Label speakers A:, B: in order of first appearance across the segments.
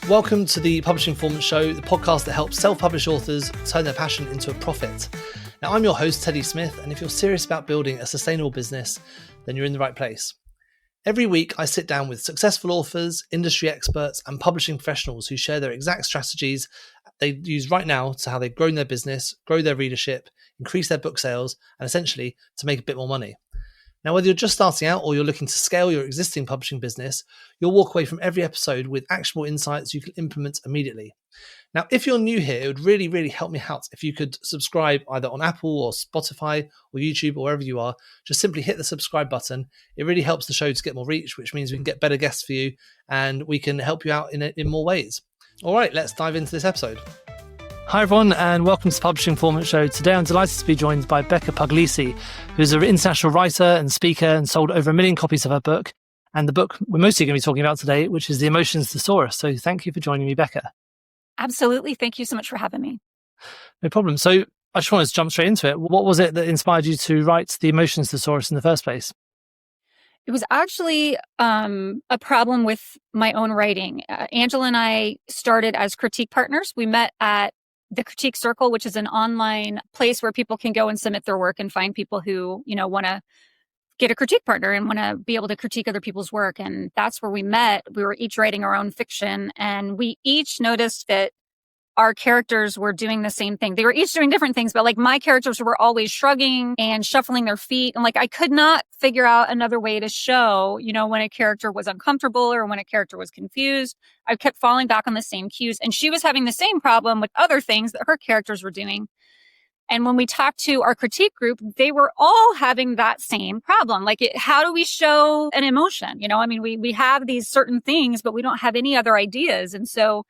A: Welcome to the Publishing Performance Show, the podcast that helps self-published authors turn their passion into a profit. Now, I'm your host, Teddy Smith, and if you're serious about building a sustainable business, then you're in the right place. Every week, I sit down with successful authors, industry experts, and publishing professionals who share their exact strategies they use right now to how they've grown their business, grow their readership, increase their book sales, and essentially to make a bit more money. Now, whether you're just starting out or you're looking to scale your existing publishing business, you'll walk away from every episode with actionable insights you can implement immediately. Now, if you're new here, it would really help me out if you could subscribe either on Apple or Spotify or YouTube or wherever you are. Just simply hit the subscribe button. It really helps the show to get more reach, which means we can get better guests for you and we can help you out in more ways. All right, let's dive into this episode. Hi everyone, and welcome to the Publishing Performance Show. Today I'm delighted to be joined by Becca Puglisi, who's an international writer and speaker and sold over 1 million copies of her book, and the book we're mostly going to be talking about today, which is the Emotion Thesaurus. So thank you for joining me, Becca.
B: Absolutely. Thank you so much for having me.
A: No problem. So I just wanted to jump straight into it. What was it that inspired you to write the Emotion Thesaurus in the first place?
B: It was actually a problem with my own writing. Angela and I started as critique partners. We met at the Critique Circle, which is an online place where people can go and submit their work and find people who, want to get a critique partner and want to be able to critique other people's work. And that's where we met. We were each writing our own fiction, and we each noticed that our characters were doing the same thing. They were each doing different things, but like my characters were always shrugging and shuffling their feet. And like, I could not figure out another way to show, when a character was uncomfortable or when a character was confused. I kept falling back on the same cues, and she was having the same problem with other things that her characters were doing. And when we talked to our critique group, they were all having that same problem. Like, how do we show an emotion? We have these certain things, but we don't have any other ideas. And so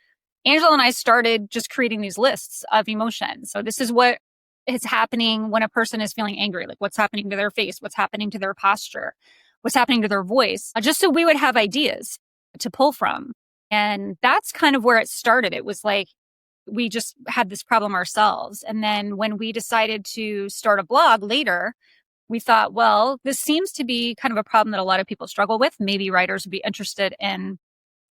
B: Angela and I started just creating these lists of emotions. So this is what is happening when a person is feeling angry, like what's happening to their face, what's happening to their posture, what's happening to their voice, just so we would have ideas to pull from. And that's kind of where it started. It was like we just had this problem ourselves. And then when we decided to start a blog later, we thought, well, this seems to be kind of a problem that a lot of people struggle with. Maybe writers would be interested in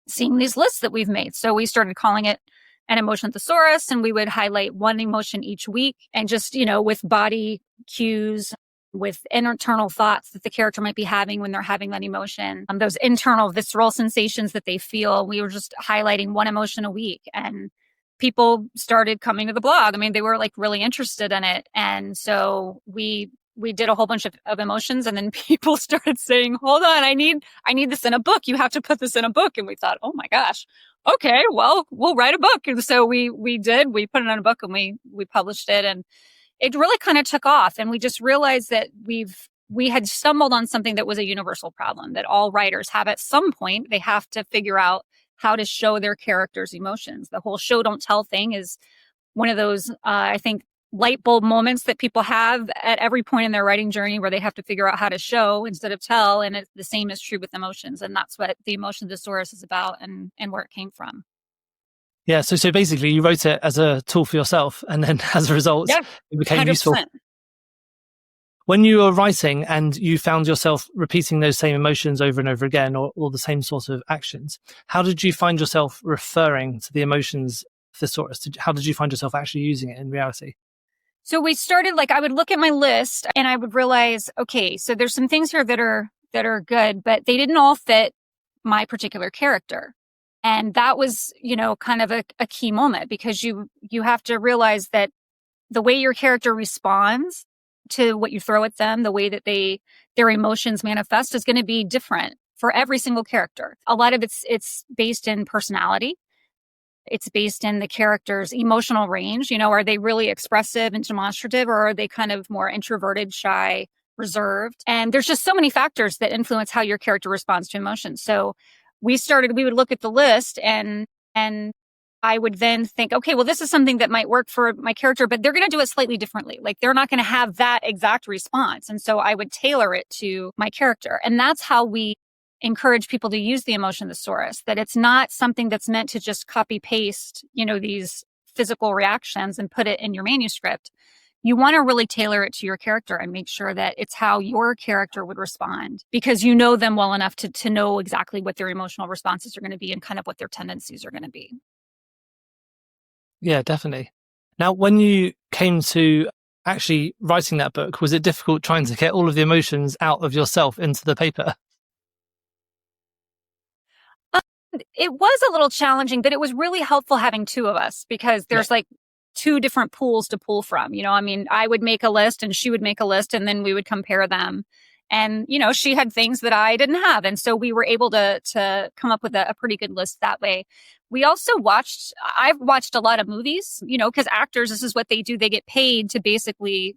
B: seeing these lists that we've made. So we started calling it an Emotion Thesaurus, and we would highlight one emotion each week, and just, with body cues, with internal thoughts that the character might be having when they're having that emotion, those internal visceral sensations that they feel. We were just highlighting one emotion a week, and people started coming to the blog. They were like really interested in it. And so we did a whole bunch of emotions, and then people started saying, hold on, I need this in a book. You have to put this in a book. And we thought, oh my gosh, okay, well, we'll write a book. And so we put it in a book, and we published it, and it really kind of took off. And we just realized that we had stumbled on something that was a universal problem that all writers have at some point. They have to figure out how to show their characters' emotions. The whole show don't tell thing is one of those, I think, light bulb moments that people have at every point in their writing journey, where they have to figure out how to show instead of tell. And the same is true with emotions. And that's what the Emotion Thesaurus is about, and where it came from. Yeah.
A: So basically you wrote it as a tool for yourself, and then as a result, it became 100%. Useful. When you were writing and you found yourself repeating those same emotions over and over again, or the same sort of actions, how did you find yourself referring to the Emotions Thesaurus? How did you find yourself actually using it in reality?
B: So we started, I would look at my list and I would realize, okay, so there's some things here that are good, but they didn't all fit my particular character. And that was, kind of a key moment, because you have to realize that the way your character responds to what you throw at them, the way that their emotions manifest, is going to be different for every single character. A lot of it's based in personality. It's based in the character's emotional range. Are they really expressive and demonstrative, or are they kind of more introverted, shy, reserved? And there's just so many factors that influence how your character responds to emotions. So we would look at the list, and I would then think, okay, well, this is something that might work for my character, but they're going to do it slightly differently. Like, they're not going to have that exact response. And so I would tailor it to my character. And that's how we encourage people to use the Emotion Thesaurus, that it's not something that's meant to just copy paste, these physical reactions and put it in your manuscript. you want to really tailor it to your character and make sure that it's how your character would respond, because you know them well enough to know exactly what their emotional responses are going to be and kind of what their tendencies are going to be.
A: Yeah, definitely. Now, when you came to actually writing that book, was it difficult trying to get all of the emotions out of yourself into the paper?
B: It was a little challenging, but it was really helpful having two of us, because there's like two different pools to pull from. I mean, I would make a list and she would make a list, and then we would compare them. And, she had things that I didn't have. And so we were able to come up with a pretty good list that way. We also I've watched a lot of movies, because actors, this is what they do. They get paid to basically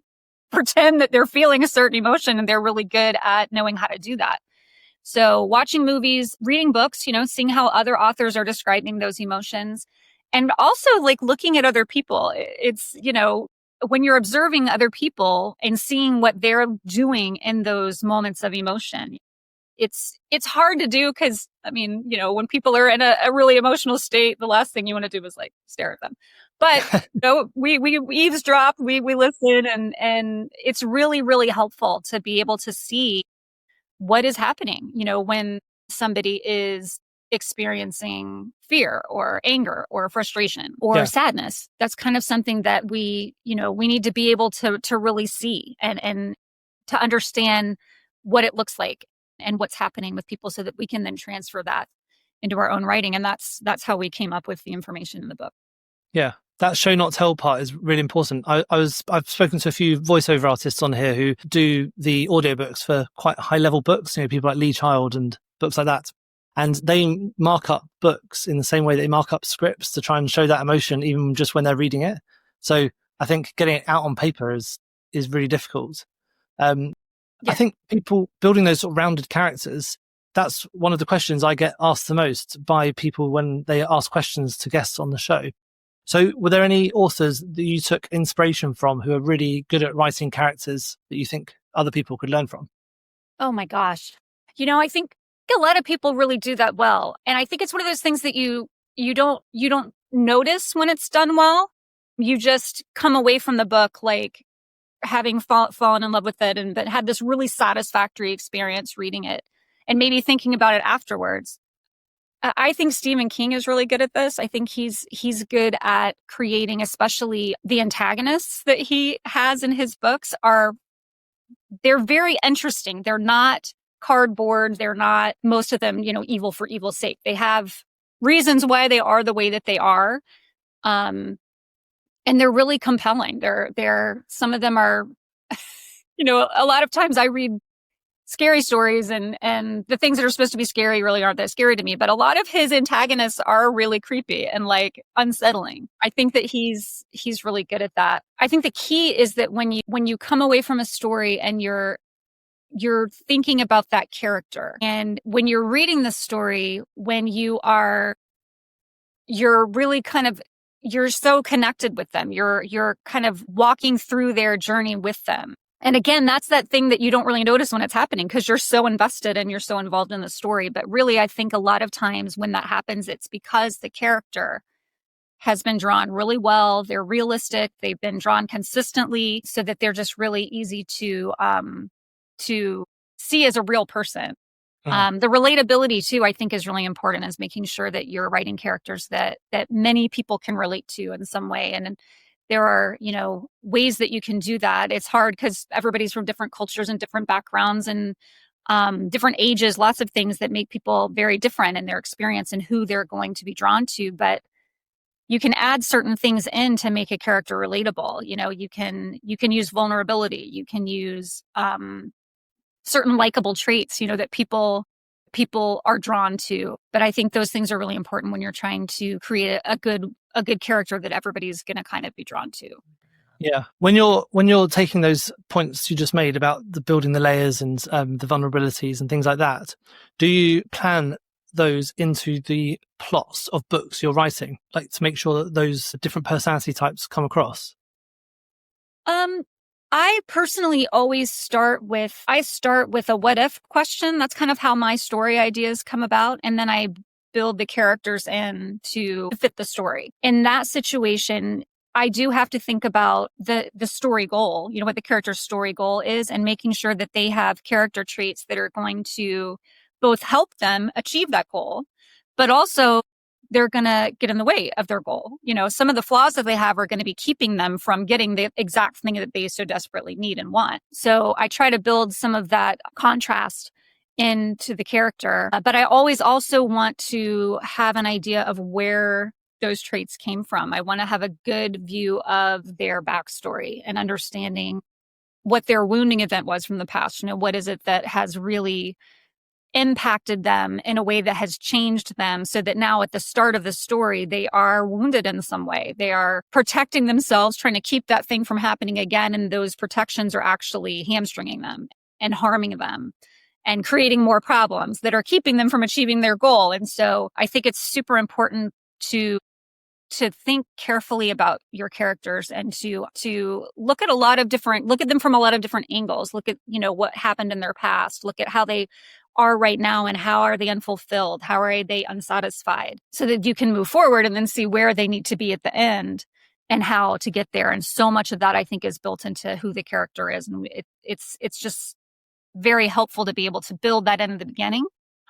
B: pretend that they're feeling a certain emotion, and they're really good at knowing how to do that. So watching movies, reading books, seeing how other authors are describing those emotions, and also like looking at other people. It's, when you're observing other people and seeing what they're doing in those moments of emotion, it's hard to do, because, I mean, when people are in a really emotional state, the last thing you want to do is like stare at them. But we eavesdrop, we listen, and it's really, really helpful to be able to see what is happening, when somebody is experiencing fear or anger or frustration or sadness. That's kind of something that we need to be able to really see and to understand what it looks like and what's happening with people, so that we can then transfer that into our own writing. And that's how we came up with the information in the book.
A: Yeah. That show not tell part is really important. I've spoken to a few voiceover artists on here who do the audiobooks for quite high level books, people like Lee Child and books like that. And they mark up books in the same way they mark up scripts to try and show that emotion, even just when they're reading it. So I think getting it out on paper is really difficult. I think people building those sort of rounded characters, that's one of the questions I get asked the most by people when they ask questions to guests on the show. So were there any authors that you took inspiration from who are really good at writing characters that you think other people could learn from?
B: Oh my gosh. I think a lot of people really do that well. And I think it's one of those things that you don't notice when it's done well. You just come away from the book like having fallen in love with it, but had this really satisfactory experience reading it and maybe thinking about it afterwards. I think Stephen King is really good at this. I think he's good at creating, especially the antagonists that he has in his books they're very interesting. They're not cardboard. They're not, most of them, evil for evil's sake. They have reasons why they are the way that they are. And they're really compelling. Some of them are, a lot of times I read scary stories, and the things that are supposed to be scary really aren't that scary to me. But a lot of his antagonists are really creepy and like unsettling. I think that he's really good at that. I think the key is that when you come away from a story and you're thinking about that character, and when you're reading the story, when you're really kind of, you're so connected with them. You're kind of walking through their journey with them. And again, that's that thing that you don't really notice when it's happening, because you're so invested and you're so involved in the story. But really, I think a lot of times when that happens, it's because the character has been drawn really well. They're realistic. They've been drawn consistently, so that they're just really easy to see as a real person. The relatability too, I think, is really important, is making sure that you're writing characters that many people can relate to in some way. And there are, ways that you can do that. It's hard because everybody's from different cultures and different backgrounds and different ages, lots of things that make people very different in their experience and who they're going to be drawn to. But you can add certain things in to make a character relatable. You can use vulnerability. You can use certain likable traits, that people are drawn to. But I think those things are really important when you're trying to create a good character that everybody's going to kind of be drawn to.
A: Yeah. When you're taking those points you just made about the building the layers and the vulnerabilities and things like that, do you plan those into the plots of books you're writing, like to make sure that those different personality types come across?
B: I personally always start with a what if question. That's kind of how my story ideas come about. And then I build the characters in to fit the story. In that situation, I do have to think about the story goal, what the character's story goal is, and making sure that they have character traits that are going to both help them achieve that goal, but also they're going to get in the way of their goal. Some of the flaws that they have are going to be keeping them from getting the exact thing that they so desperately need and want. So I try to build some of that contrast into the character, but I always also want to have an idea of where those traits came from. I want to have a good view of their backstory and understanding what their wounding event was from the past. What is it that has really impacted them in a way that has changed them, so that now at the start of the story, they are wounded in some way. They are protecting themselves, trying to keep that thing from happening again. And those protections are actually hamstringing them and harming them and creating more problems that are keeping them from achieving their goal. And so I think it's super important to think carefully about your characters and to look at them from a lot of different angles. Look at, what happened in their past. Look at how they are right now and how are they unfulfilled? How are they unsatisfied? So that you can move forward and then see where they need to be at the end and how to get there. And so much of that, I think, is built into who the character is. And it's just very helpful to be able to build that in the beginning.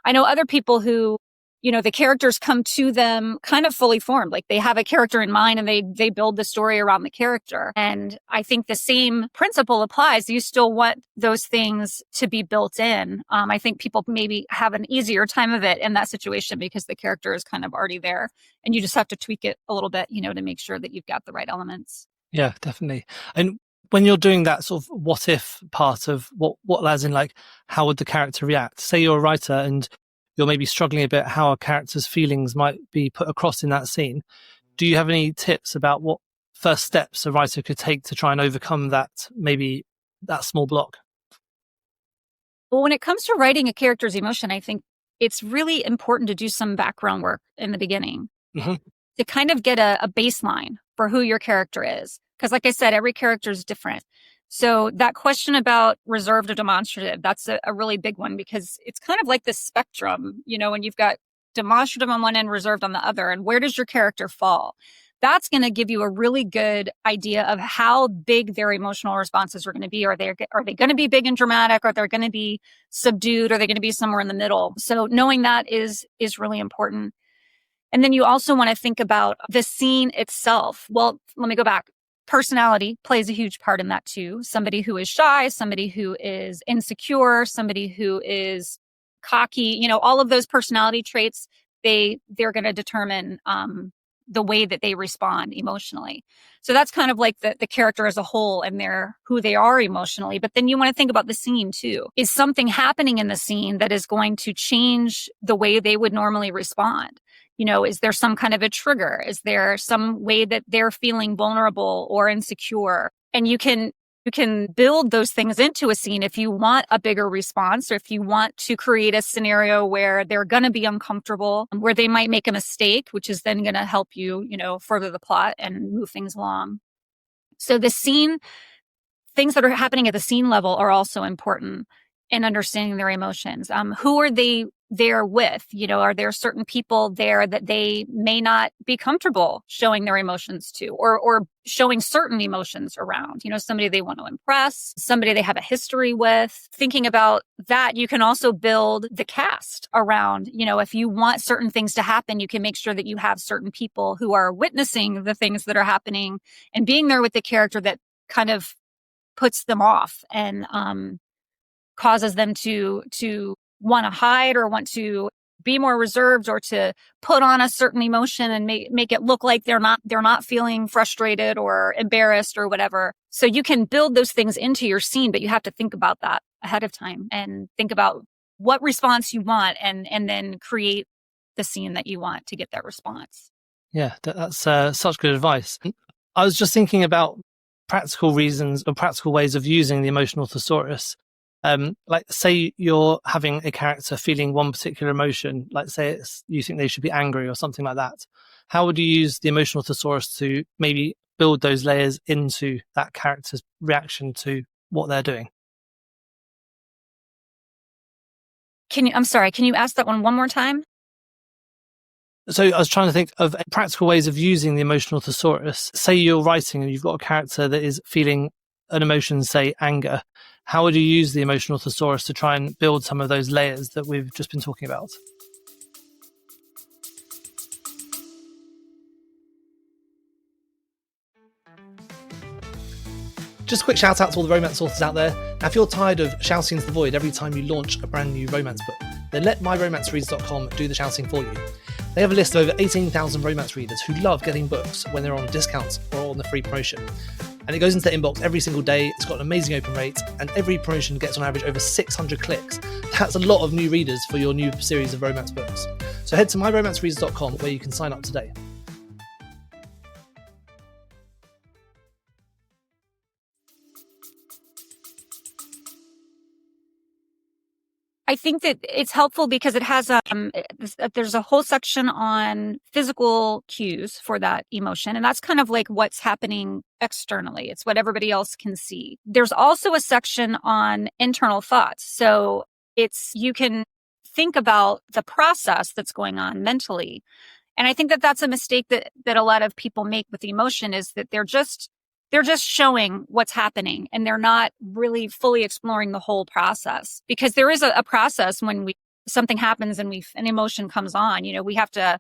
B: I know other people who, the characters come to them kind of fully formed. Like they have a character in mind and they build the story around the character. And I think the same principle applies. You still want those things to be built in. I think people maybe have an easier time of it in that situation because the character is kind of already there and you just have to tweak it a little bit, to make sure that you've got the right elements.
A: Yeah, definitely. And when you're doing that sort of what if part of what lies in, like, how would the character react? Say you're a writer and you're maybe struggling a bit how a character's feelings might be put across in that scene. Do you have any tips about what first steps a writer could take to try and overcome that small block?
B: Well, when it comes to writing a character's emotion, I think it's really important to do some background work in the beginning to kind of get a baseline for who your character is. Because like I said, every character is different. So that question about reserved or demonstrative, that's a really big one because it's kind of like this spectrum, when you've got demonstrative on one end, reserved on the other, and where does your character fall? That's going to give you a really good idea of how big their emotional responses are going to be. Are they going to be big and dramatic? Are they going to be subdued? Are they going to be somewhere in the middle? So knowing that is really important. And then you also want to think about the scene itself. Well, let me go back. Personality plays a huge part in that too. Somebody who is shy, somebody who is insecure, somebody who is cocky, all of those personality traits, they're going to determine the way that they respond emotionally. So that's kind of like the character as a whole and who they are emotionally. But then you want to think about the scene too. Is something happening in the scene that is going to change the way they would normally respond? Is there some kind of a trigger? Is there some way that they're feeling vulnerable or insecure? And you can build those things into a scene if you want a bigger response, or if you want to create a scenario where they're going to be uncomfortable, where they might make a mistake, which is then going to help you, further the plot and move things along. So the scene, things that are happening at the scene level are also important in understanding their emotions. Who are they there with? Are there certain people there that they may not be comfortable showing their emotions to, or showing certain emotions around? Somebody they want to impress, somebody they have a history with. Thinking about that, you can also build the cast around, if you want certain things to happen, you can make sure that you have certain people who are witnessing the things that are happening and being there with the character that kind of puts them off and causes them to want to hide or want to be more reserved or to put on a certain emotion and make it look like they're not feeling frustrated or embarrassed or whatever. So you can build those things into your scene, but you have to think about that ahead of time and think about what response you want and then create the scene that you want to get that response.
A: Yeah, that's such good advice. I was just thinking about practical reasons or practical ways of using the emotional thesaurus. Like say you're having a character feeling one particular emotion, like say you think they should be angry or something like that. How would you use the emotional thesaurus to maybe build those layers into that character's reaction to what they're doing?
B: I'm sorry, can you ask that one more time?
A: So I was trying to think of practical ways of using the emotional thesaurus. Say you're writing and you've got a character that is feeling an emotion, say anger. How would you use the emotional thesaurus to try and build some of those layers that we've just been talking about? Just a quick shout out to all the romance authors out there. Now, if you're tired of shouting into the void every time you launch a brand new romance book, then let myromancereads.com do the shouting for you. They have a list of over 18,000 romance readers who love getting books when they're on discounts or on the free promotion. And it goes into their inbox every single day. It's got an amazing open rate, and every promotion gets on average over 600 clicks. That's a lot of new readers for your new series of romance books. So head to myromancereads.com where you can sign up today.
B: I think that it's helpful because it has there's a whole section on physical cues for that emotion, and that's kind of like what's happening externally. It's what everybody else can see. There's also a section on internal thoughts. So you can think about the process that's going on mentally. And I think that that's a mistake that a lot of people make with the emotion, is that they're just showing what's happening, and they're not really fully exploring the whole process, because there is a process when something happens and an emotion comes on. We have to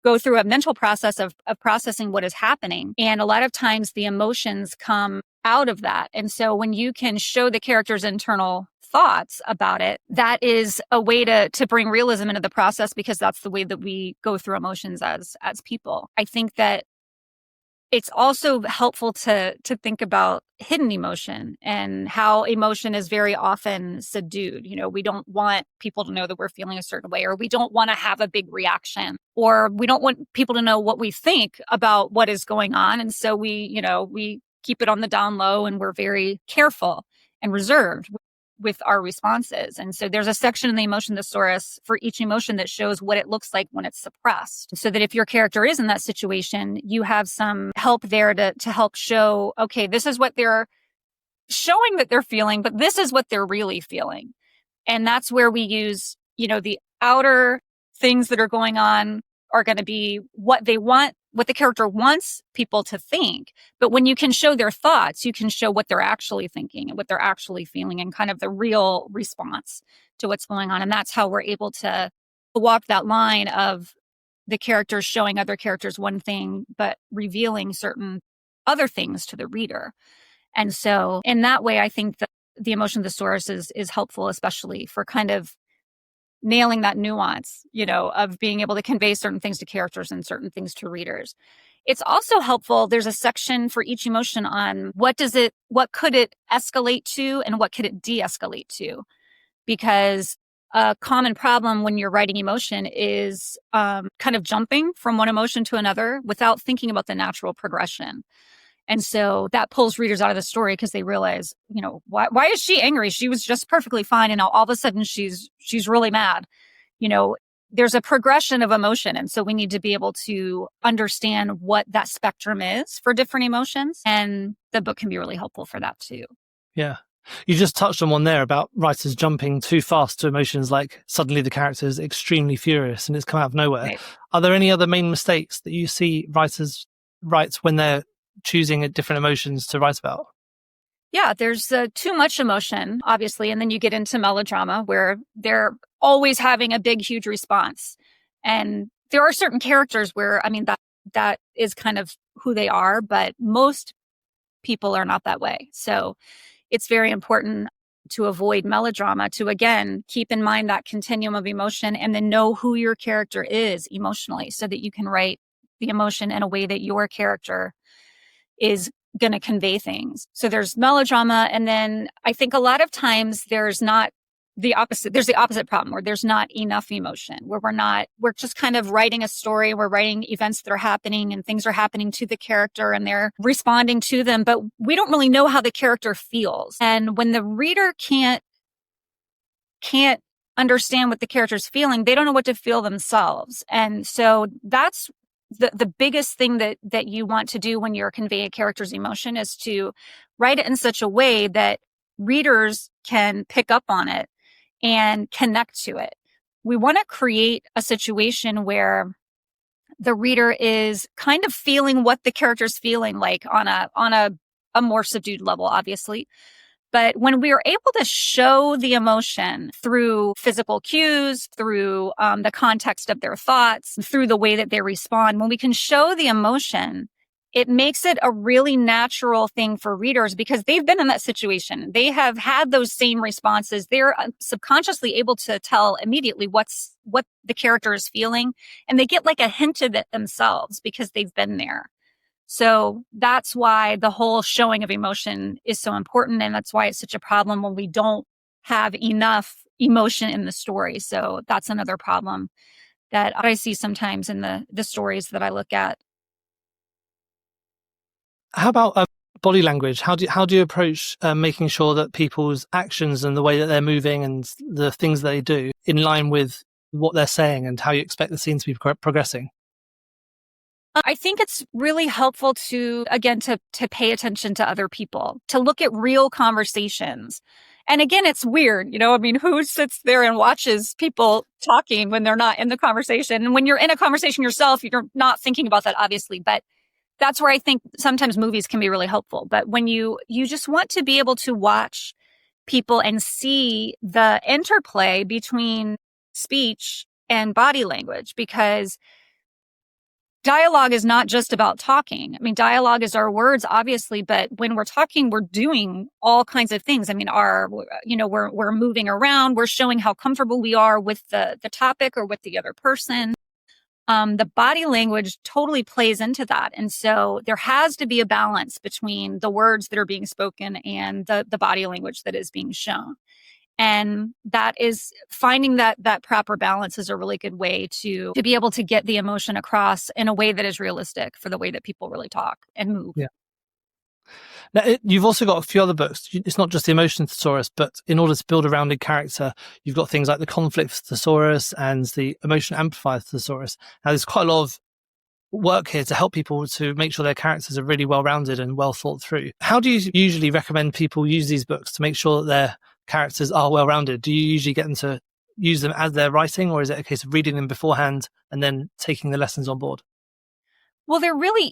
B: go through a mental process of processing what is happening. And a lot of times the emotions come out of that. And so when you can show the character's internal thoughts about it, that is a way to bring realism into the process, because that's the way that we go through emotions as people. I think that it's also helpful to think about hidden emotion and how emotion is very often subdued. We don't want people to know that we're feeling a certain way, or we don't want to have a big reaction, or we don't want people to know what we think about what is going on. And so we keep it on the down low, and we're very careful and reserved with our responses. And so there's a section in the Emotion Thesaurus for each emotion that shows what it looks like when it's suppressed, so that if your character is in that situation, you have some help there to help show, okay, this is what they're showing that they're feeling, but this is what they're really feeling. And that's where we use, the outer things that are going on are going to be what they want, what the character wants people to think. But when you can show their thoughts, you can show what they're actually thinking and what they're actually feeling, and kind of the real response to what's going on. And that's how we're able to walk that line of the characters showing other characters one thing, but revealing certain other things to the reader. And so in that way, I think that the Emotion Thesaurus is helpful, especially for kind of nailing that nuance, of being able to convey certain things to characters and certain things to readers. It's also helpful. There's a section for each emotion on what could it escalate to and what could it de-escalate to? Because a common problem when you're writing emotion is kind of jumping from one emotion to another without thinking about the natural progression. And so that pulls readers out of the story, because they realize, why is she angry? She was just perfectly fine, and now all of a sudden she's really mad. There's a progression of emotion. And so we need to be able to understand what that spectrum is for different emotions. And the book can be really helpful for that too.
A: Yeah. You just touched on one there about writers jumping too fast to emotions, like suddenly the character is extremely furious and it's come out of nowhere.
B: Right.
A: Are there any other main mistakes that you see writers write when they're choosing different emotions to write about?
B: Yeah, there's too much emotion, obviously. And then you get into melodrama, where they're always having a big, huge response. And there are certain characters where, that is kind of who they are, but most people are not that way. So it's very important to avoid melodrama, to, again, keep in mind that continuum of emotion, and then know who your character is emotionally, so that you can write the emotion in a way that your character is going to convey things. So there's melodrama. And then I think a lot of times there's not the opposite. There's the opposite problem, where there's not enough emotion, where we're just kind of writing a story. We're writing events that are happening, and things are happening to the character, and they're responding to them, but we don't really know how the character feels. And when the reader can't understand what the character's feeling, they don't know what to feel themselves. And so that's the biggest thing that you want to do when you're conveying a character's emotion, is to write it in such a way that readers can pick up on it and connect to it. We want to create a situation where the reader is kind of feeling what the character's feeling like on a more subdued level, obviously. But when we are able to show the emotion through physical cues, through the context of their thoughts, through the way that they respond, when we can show the emotion, it makes it a really natural thing for readers because they've been in that situation. They have had those same responses. They're subconsciously able to tell immediately what the character is feeling. And they get like a hint of it themselves because they've been there. So that's why the whole showing of emotion is so important. And that's why it's such a problem when we don't have enough emotion in the story. So that's another problem that I see sometimes in the stories that I look at.
A: How about body language? How do you approach making sure that people's actions and the way that they're moving and the things they do in line with what they're saying and how you expect the scene to be progressing?
B: I think it's really helpful to pay attention to other people, to look at real conversations. And again, it's weird, who sits there and watches people talking when they're not in the conversation? And when you're in a conversation yourself, you're not thinking about that, obviously. But that's where I think sometimes movies can be really helpful. But when you just want to be able to watch people and see the interplay between speech and body language, because dialogue is not just about talking. Dialogue is our words, obviously, but when we're talking, we're doing all kinds of things. We're moving around. We're showing how comfortable we are with the topic or with the other person. The body language totally plays into that. And so there has to be a balance between the words that are being spoken and the body language that is being shown. And that is finding that proper balance is a really good way to be able to get the emotion across in a way that is realistic for the way that people really talk and move.
A: Yeah. Now, you've also got a few other books. It's not just the Emotion Thesaurus, but in order to build a rounded character, you've got things like the Conflict Thesaurus and the Emotion Amplifier Thesaurus. Now, there's quite a lot of work here to help people to make sure their characters are really well-rounded and well thought through. How do you usually recommend people use these books to make sure that their characters are well-rounded? Do you usually get them to use them as they're writing, or is it a case of reading them beforehand and then taking the lessons on board?
B: Well,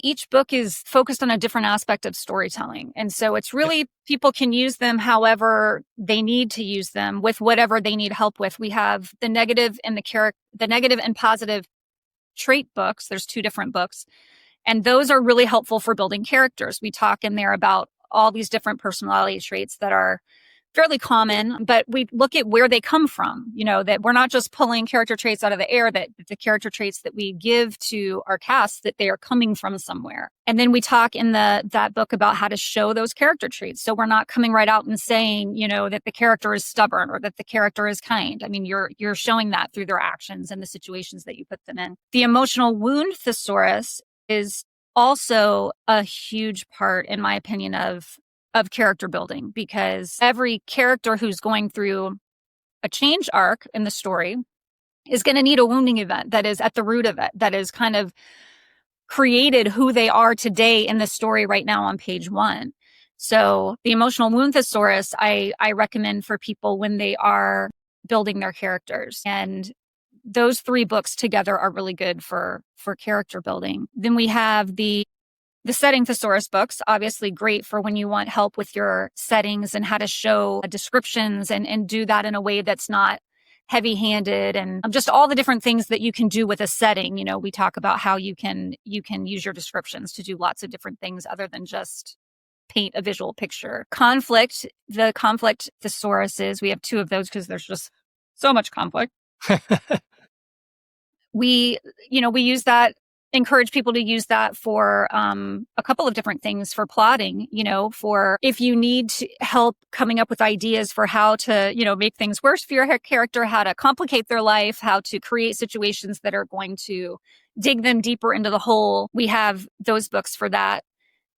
B: each book is focused on a different aspect of storytelling. And so it's really, people can use them however they need to use them with whatever they need help with. We have the negative and the negative and positive trait books. There's 2 different books. And those are really helpful for building characters. We talk in there about all these different personality traits that are fairly common, but we look at where they come from, that we're not just pulling character traits out of the air, that the character traits that we give to our cast, that they are coming from somewhere. And then we talk in that book about how to show those character traits. So we're not coming right out and saying, that the character is stubborn or that the character is kind. You're showing that through their actions and the situations that you put them in. The Emotional Wound Thesaurus is also a huge part, in my opinion, of character building, because every character who's going through a change arc in the story is going to need a wounding event that is at the root of it, that is kind of created who they are today in the story right now on page 1. So the Emotional Wound Thesaurus, I recommend for people when they are building their characters. And those 3 books together are really good for character building. Then we have the Setting Thesaurus books, obviously great for when you want help with your settings and how to show descriptions and do that in a way that's not heavy-handed, and just all the different things that you can do with a setting. We talk about how you can use your descriptions to do lots of different things other than just paint a visual picture. The Conflict Thesauruses, we have 2 of those because there's just so much conflict. We use that, encourage people to use that for a couple of different things, for plotting, for if you need help coming up with ideas for how to, make things worse for your character, how to complicate their life, how to create situations that are going to dig them deeper into the hole. We have those books for that.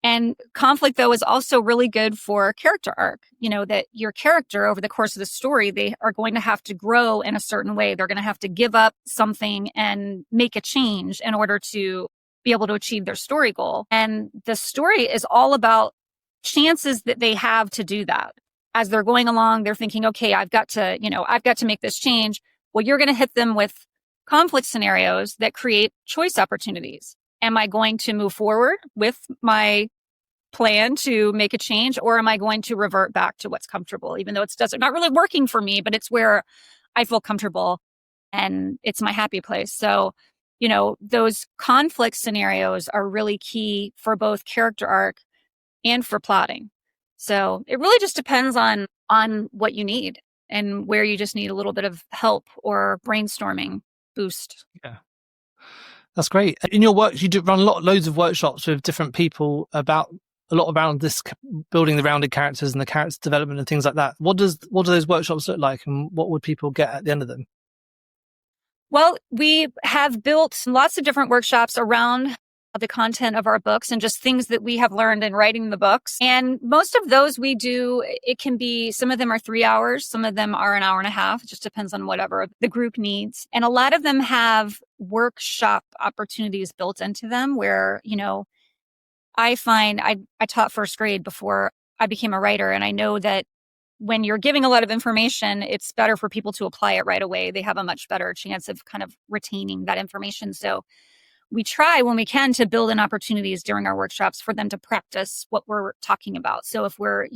B: And conflict, though, is also really good for character arc, that your character over the course of the story, they are going to have to grow in a certain way. They're going to have to give up something and make a change in order to be able to achieve their story goal. And the story is all about chances that they have to do that. As they're going along, they're thinking, okay, I've got to make this change. Well, you're going to hit them with conflict scenarios that create choice opportunities. Am I going to move forward with my plan to make a change, or am I going to revert back to what's comfortable, even though it's not really working for me, but it's where I feel comfortable and it's my happy place. So, those conflict scenarios are really key for both character arc and for plotting. So it really just depends on what you need and where you just need a little bit of help or brainstorming boost.
A: Yeah. That's great. In your work, you do run loads of workshops with different people about a lot around this building the rounded characters and the character development and things like that. What do those workshops look like, and what would people get at the end of them?
B: Well, we have built lots of different workshops around the content of our books and just things that we have learned in writing the books. And most of those we do, it can be, some of them are 3 hours, some of them are an hour and a half. It just depends on whatever the group needs. And a lot of them have workshop opportunities built into them where, I find I taught first grade before I became a writer. And I know that when you're giving a lot of information, it's better for people to apply it right away. They have a much better chance of kind of retaining that information. So we try when we can to build in opportunities during our workshops for them to practice what we're talking about. So if we're,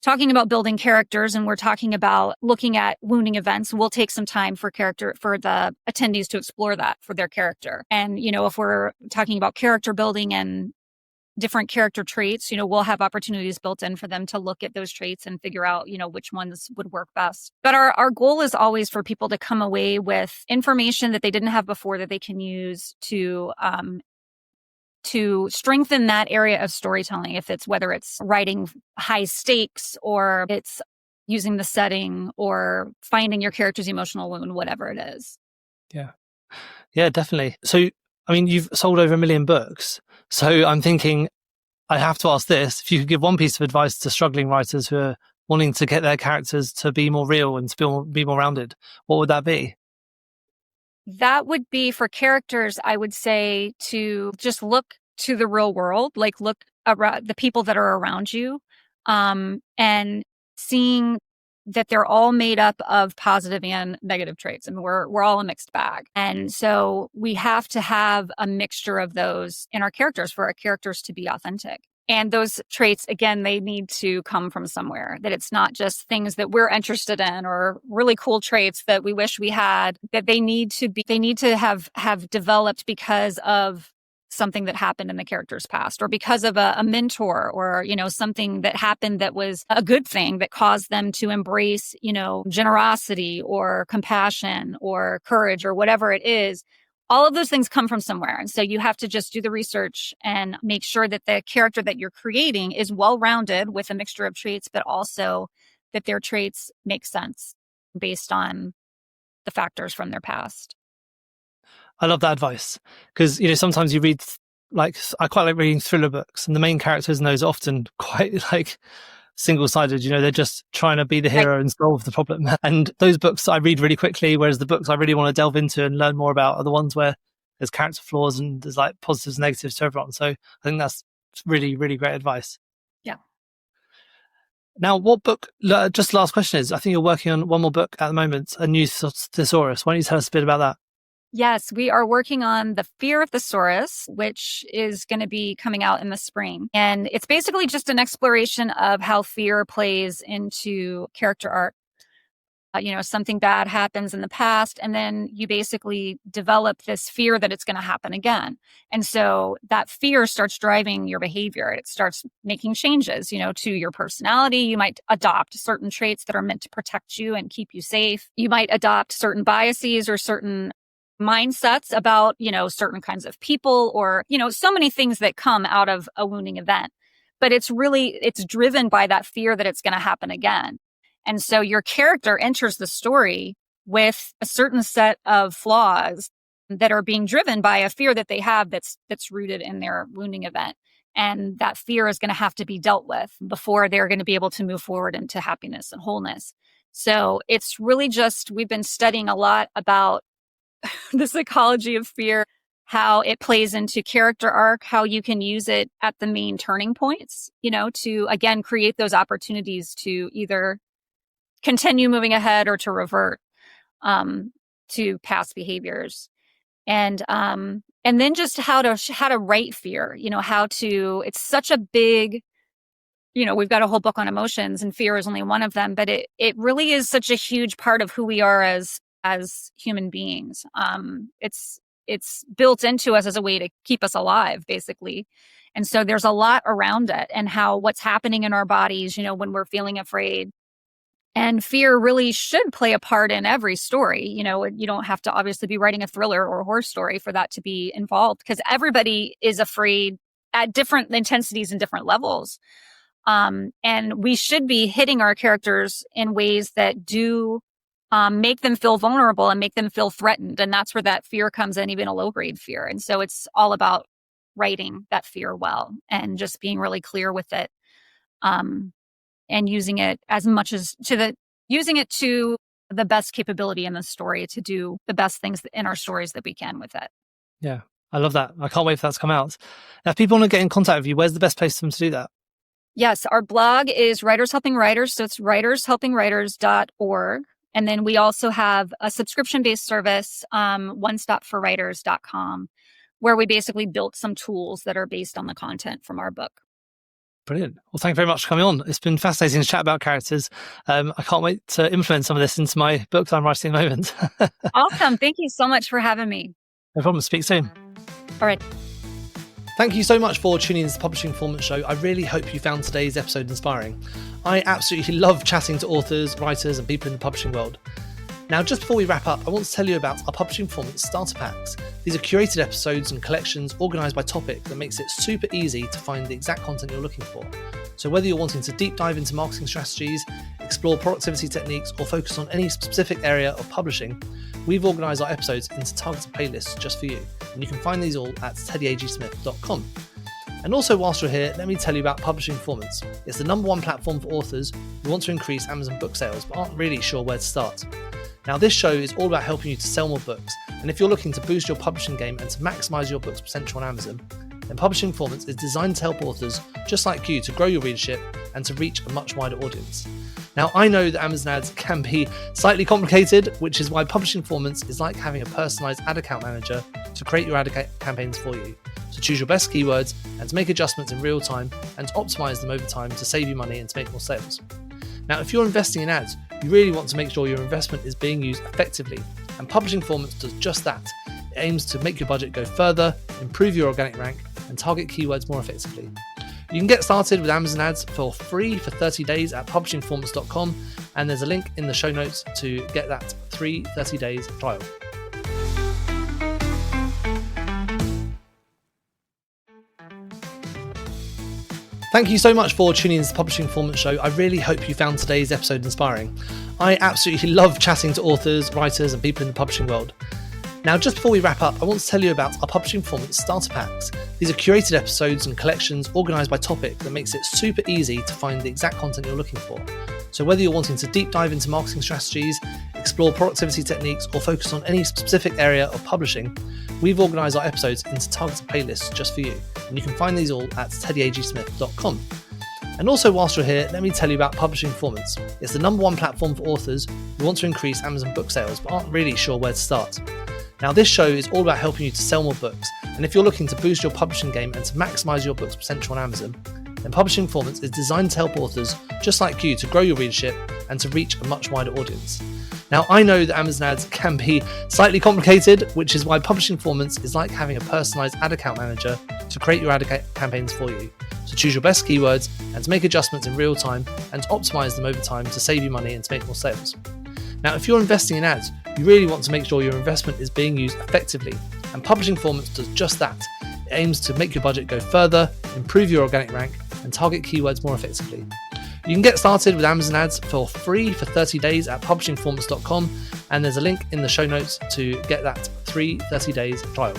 B: talking about building characters and we're talking about looking at wounding events, we'll take some time for the attendees to explore that for their character. And, if we're talking about character building and different character traits, we'll have opportunities built in for them to look at those traits and figure out, which ones would work best. But our goal is always for people to come away with information that they didn't have before that they can use to strengthen that area of storytelling. Whether it's writing high stakes or it's using the setting or finding your character's emotional wound, whatever it is.
A: Yeah, definitely. So, you've sold over 1 million books. So I'm thinking I have to ask this. If you could give one piece of advice to struggling writers who are wanting to get their characters to be more real and to be more rounded, what would that be?
B: That would be for characters, I would say, to just look to the real world, like look around the people that are around you, and seeing that they're all made up of positive and negative traits. We're all a mixed bag. And so we have to have a mixture of those in our characters for our characters to be authentic. And those traits, again, they need to come from somewhere, that it's not just things that we're interested in or really cool traits that we wish we had, that they need to have developed because of something that happened in the character's past, or because of a mentor, or, something that happened that was a good thing that caused them to embrace, generosity or compassion or courage or whatever it is. All of those things come from somewhere. And so you have to just do the research and make sure that the character that you're creating is well-rounded with a mixture of traits, but also that their traits make sense based on the factors from their past.
A: I love that advice because, sometimes you read, I quite like reading thriller books, and the main characters in those are often quite single-sided. They're just trying to be the hero and solve the problem. And those books I read really quickly, whereas the books I really want to delve into and learn more about are the ones where there's character flaws and there's positives and negatives to everyone. So I think that's really, really great advice.
B: Yeah.
A: Now, what book, just last question is, I think you're working on one more book at the moment, a new thesaurus. Why don't you tell us a bit about that?
B: Yes, we are working on The Fear of Thesaurus, which is going to be coming out in the spring. And it's basically just an exploration of how fear plays into character arc. Something bad happens in the past, and then you basically develop this fear that it's going to happen again. And so that fear starts driving your behavior. It starts making changes, to your personality. You might adopt certain traits that are meant to protect you and keep you safe. You might adopt certain biases or certain mindsets about, certain kinds of people, or, so many things that come out of a wounding event. But it's driven by that fear that it's going to happen again. And so your character enters the story with a certain set of flaws that are being driven by a fear that they have that's rooted in their wounding event. And that fear is going to have to be dealt with before they're going to be able to move forward into happiness and wholeness. So it's really just, we've been studying a lot about the psychology of fear, how it plays into character arc, how you can use it at the main turning points, to, again, create those opportunities to either continue moving ahead or to revert. to past behaviors. And then just how to write fear, it's such a big, we've got a whole book on emotions, and fear is only one of them, but it really is such a huge part of who we are as human beings. It's built into us as a way to keep us alive, basically. And so there's a lot around it, and what's happening in our bodies, when we're feeling afraid. And fear really should play a part in every story. You don't have to obviously be writing a thriller or a horror story for that to be involved, because everybody is afraid at different intensities and different levels. And we should be hitting our characters in ways that do make them feel vulnerable and make them feel threatened. And that's where that fear comes in, even a low-grade fear. And so it's all about writing that fear well and just being really clear with it. And using it as much as using it to the best capability in the story to do the best things in our stories that we can with it.
A: Yeah, I love that. I can't wait for that to come out. Now, if people want to get in contact with you, where's the best place for them to do that?
B: Yes, our blog is Writers Helping Writers. So it's writershelpingwriters.org. And then we also have a subscription-based service, onestopforwriters.com, where we basically built some tools that are based on the content from our book.
A: Brilliant. Well, thank you very much for coming on. It's been fascinating to chat about characters. I can't wait to implement some of this into my book that I'm writing at the moment.
B: Awesome. Thank you so much for having me.
A: No problem. Speak soon.
B: All right.
A: Thank you so much for tuning in to the Publishing Performance Show. I really hope you found today's episode inspiring. I absolutely love chatting to authors, writers, and people in the publishing world. Now, just before we wrap up, I want to tell you about our Publishing Performance Starter Packs. These are curated episodes and collections organised by topic that makes it super easy to find the exact content you're looking for. So whether you're wanting to deep dive into marketing strategies, explore productivity techniques, or focus on any specific area of publishing, we've organised our episodes into targeted playlists just for you. And you can find these all at teddyagsmith.com. And also, whilst you're here, let me tell you about Publishing Performance. It's the #1 platform for authors who want to increase Amazon book sales but aren't really sure where to start. Now, this show is all about helping you to sell more books, and if you're looking to boost your publishing game and to maximise your book's potential on Amazon, then Publishing Performance is designed to help authors just like you to grow your readership and to reach a much wider audience. Now, I know that Amazon ads can be slightly complicated, which is why Publishing Performance is like having a personalised ad account manager to create your ad campaigns for you, to choose your best keywords and to make adjustments in real time and to optimise them over time to save you money and to make more sales. Now, if you're investing in ads, you really want to make sure your investment is being used effectively, and Publishing Performance does just that. It aims to make your budget go further, improve your organic rank, and target keywords more effectively. You can get started with Amazon ads for free for 30 days at publishingperformance.com, and there's a link in the show notes to get that free 30 days trial. Thank you so much for tuning in to the Publishing Performance Show. I really hope you found today's episode inspiring. I absolutely love chatting to authors, writers, and people in the publishing world. Now, just before we wrap up, I want to tell you about our Publishing Performance Starter Packs. These are curated episodes and collections organised by topic that makes it super easy to find the exact content you're looking for. So whether you're wanting to deep dive into marketing strategies, explore productivity techniques, or focus on any specific area of publishing, we've organised our episodes into targeted playlists just for you. And you can find these all at teddyagsmith.com. And also, whilst you're here, let me tell you about Publishing Performance. It's the #1 platform for authors who want to increase Amazon book sales but aren't really sure where to start. Now, this show is all about helping you to sell more books, and if you're looking to boost your publishing game and to maximise your book's potential on Amazon, then Publishing Performance is designed to help authors just like you to grow your readership and to reach a much wider audience. Now, I know that Amazon ads can be slightly complicated, which is why Publishing Performance is like having a personalised ad account manager to create your ad campaigns for you, to choose your best keywords and to make adjustments in real time and to optimise them over time to save you money and to make more sales. Now, if you're investing in ads, you really want to make sure your investment is being used effectively, and Publishing Performance does just that. It aims to make your budget go further, improve your organic rank, and target keywords more effectively. You can get started with Amazon ads for free for 30 days at publishingperformance.com, and there's a link in the show notes to get that free 30 days trial.